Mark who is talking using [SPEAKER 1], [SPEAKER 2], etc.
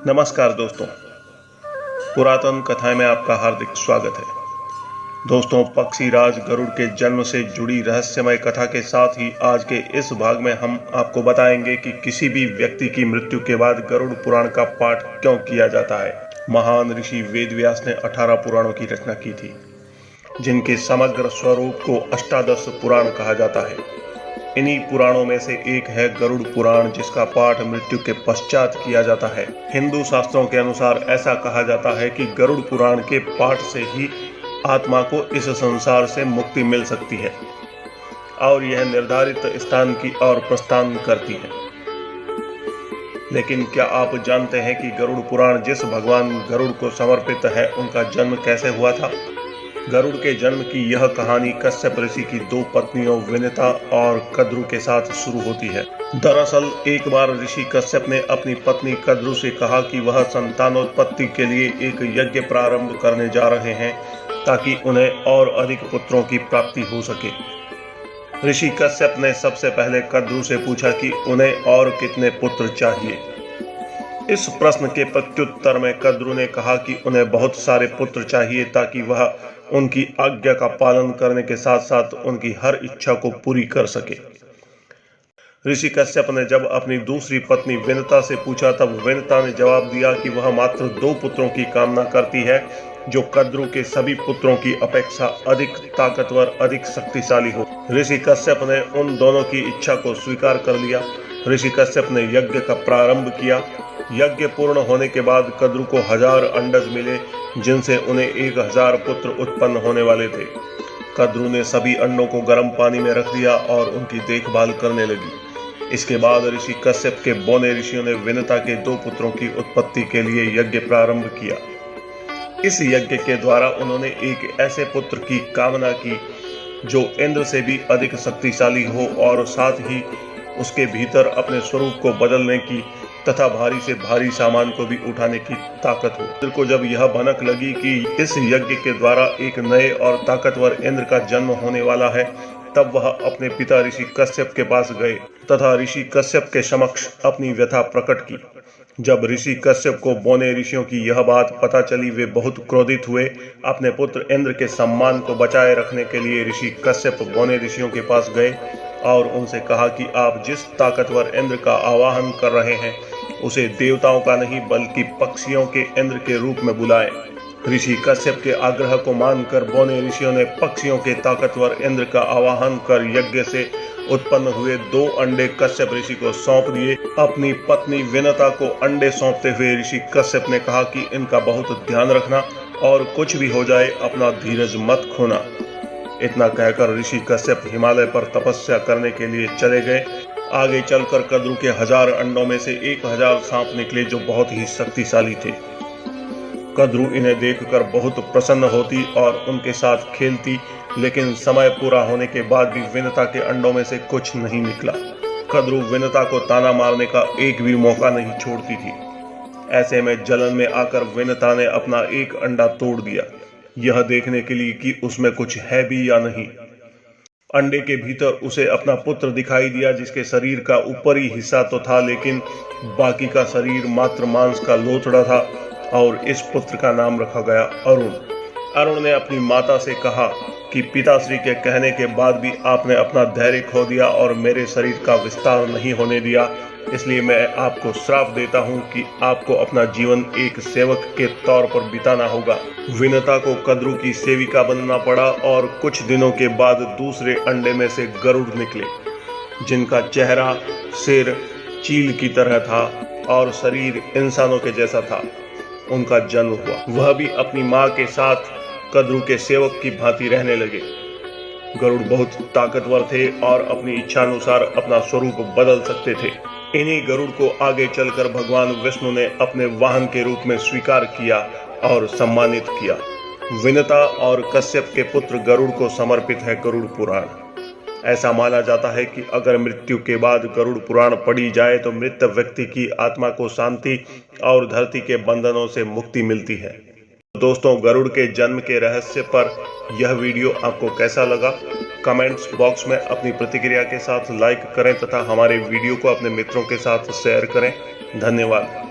[SPEAKER 1] नमस्कार दोस्तों, पुरातन कथाएं में आपका हार्दिक स्वागत है। दोस्तों, पक्षीराज गरुड़ के जन्म से जुड़ी रहस्यमय कथा के साथ ही आज के इस भाग में हम आपको बताएंगे कि किसी भी व्यक्ति की मृत्यु के बाद गरुड़ पुराण का पाठ क्यों किया जाता है। महान ऋषि वेदव्यास ने 18 पुराणों की रचना की थी, जिनके समग्र स्वरूप को अष्टादश पुराण कहा जाता है। इन्हीं पुराणों में से एक है गरुड़ पुराण, जिसका पाठ मृत्यु के पश्चात किया जाता है। हिंदू शास्त्रों के अनुसार ऐसा कहा जाता है कि गरुड़ पुराण के पाठ से ही आत्मा को इस संसार से मुक्ति मिल सकती है और यह निर्धारित स्थान की ओर प्रस्थान करती है। लेकिन क्या आप जानते हैं कि गरुड़ पुराण जिस भगवान गरुड़ को समर्पित है, उनका जन्म कैसे हुआ था? गरुड़ के जन्म की यह कहानी कश्यप ऋषि की 2 पत्नियों विनिता और कद्रु के साथ शुरू होती है। दरअसल एक बार ऋषि कश्यप ने अपनी पत्नी कद्रु से कहा कि वह संतानोत्पत्ति के लिए एक यज्ञ प्रारंभ करने जा रहे हैं ताकि उन्हें और अधिक पुत्रों की प्राप्ति हो सके। ऋषि कश्यप ने सबसे पहले कद्रु से पूछा कि उन्हें और कितने पुत्र चाहिए। इस प्रश्न के प्रत्युत्तर में कद्रु ने कहा कि उन्हें बहुत सारे पुत्र चाहिए ताकि वह उनकी आज्ञा का पालन करने के साथ साथ उनकी हर इच्छा को पूरी कर सके। ऋषि कश्यप ने जब अपनी दूसरी पत्नी विनिता से पूछा, तब विनिता ने जवाब दिया कि वह मात्र 2 पुत्रों की कामना करती है, जो कद्रु के सभी पुत्रों की अपेक्षा अधिक ताकतवर, अधिक शक्तिशाली हो। ऋषि कश्यप ने उन दोनों की इच्छा को स्वीकार कर लिया। ऋषि कश्यप ने यज्ञ का प्रारंभ किया। यज्ञ पूर्ण होने के बाद कद्रु को 1000 अंडज मिले, जिनसे उन्हें 1000 पुत्र उत्पन्न होने वाले थे। कद्रु ने सभी अंडों को गर्म पानी में रख दिया और उनकी देखभाल करने लगी। इसके बाद ऋषि कश्यप के बोने ऋषियों ने विनिता के 2 पुत्रों की उत्पत्ति के लिए यज्ञ प्रारंभ किया। इस यज्ञ के द्वारा उन्होंने एक ऐसे पुत्र की कामना की जो इंद्र से भी अधिक शक्तिशाली हो और साथ ही उसके भीतर अपने स्वरूप को बदलने की तथा भारी से भारी सामान को भी उठाने की ताकत हो। इंद्र को जब यह भनक लगी कि इस यज्ञ के द्वारा एक नए और ताकतवर इंद्र का जन्म होने वाला है, तब वह अपने पिता ऋषि कश्यप के पास गए तथा ऋषि कश्यप के समक्ष अपनी व्यथा प्रकट की। जब ऋषि कश्यप को बोने ऋषियों की यह बात पता चली, वे बहुत क्रोधित हुए। अपने पुत्र इंद्र के सम्मान को बचाए रखने के लिए ऋषि कश्यप बोने ऋषियों के पास गए और उनसे कहा कि आप जिस ताकतवर इंद्र का आवाहन कर रहे हैं, उसे देवताओं का नहीं बल्कि पक्षियों के इंद्र के रूप में बुलाएं। ऋषि कश्यप के आग्रह को मानकर बोने ऋषियों ने पक्षियों के ताकतवर इंद्र का आवाहन कर यज्ञ से उत्पन्न हुए 2 अंडे कश्यप ऋषि को सौंप दिए। अपनी पत्नी विनिता को अंडे सौंपते हुए ऋषि कश्यप ने कहा कि इनका बहुत ध्यान रखना और कुछ भी हो जाए अपना धीरज मत खोना। इतना कहकर ऋषि कश्यप हिमालय पर तपस्या करने के लिए चले गए। आगे चलकर कद्रु के 1000 अंडों में से 1000 सांप निकले, जो बहुत ही शक्तिशाली थे। कद्रु इन्हें देखकर बहुत प्रसन्न होती और उनके साथ खेलती, लेकिन समय पूरा होने के बाद भी विनिता के अंडों में से कुछ नहीं निकला। कद्रु विनिता को ताना मारने का एक भी मौका नहीं छोड़ती थी। ऐसे में जलन में आकर विनिता ने अपना एक अंडा तोड़ दिया, यह देखने के लिए कि उसमें कुछ है भी या नहीं। अंडे के भीतर उसे अपना पुत्र दिखाई दिया, जिसके शरीर का ऊपरी हिस्सा तो था, लेकिन बाकी का शरीर मात्र मांस का लोथड़ा था और इस पुत्र का नाम रखा गया अरुण। अरुण ने अपनी माता से कहा कि पिताश्री के कहने के बाद भी आपने अपना धैर्य खो दिया और मेरे शरीर का विस्तार नहीं होने दिया, इसलिए मैं आपको श्राप देता हूं कि आपको अपना जीवन एक सेवक के तौर पर बिताना होगा। विनिता को कद्रु की सेविका बनना पड़ा और कुछ दिनों के बाद दूसरे अंडे में से गरुड़ निकले, जिनका चेहरा सिर चील की तरह था और शरीर इंसानों के जैसा था। उनका जन्म हुआ। वह भी अपनी मां के साथ कद्रु के सेवक की भांति रहने लगे। गरुड़ बहुत ताकतवर थे और अपनी इच्छा अनुसार अपना स्वरूप बदल सकते थे। इन्हीं गरुड़ को आगे चलकर भगवान विष्णु ने अपने वाहन के रूप में स्वीकार किया और सम्मानित किया। विनिता और कश्यप के पुत्र गरुड़ को समर्पित है गरुड़ पुराण। ऐसा माना जाता है कि अगर मृत्यु के बाद गरुड़ पुराण पढ़ी जाए तो मृत व्यक्ति की आत्मा को शांति और धरती के बंधनों से मुक्ति मिलती है। दोस्तों, गरुड़ के जन्म के रहस्य पर यह वीडियो आपको कैसा लगा कमेंट्स बॉक्स में अपनी प्रतिक्रिया के साथ लाइक करें तथा हमारे वीडियो को अपने मित्रों के साथ शेयर करें। धन्यवाद।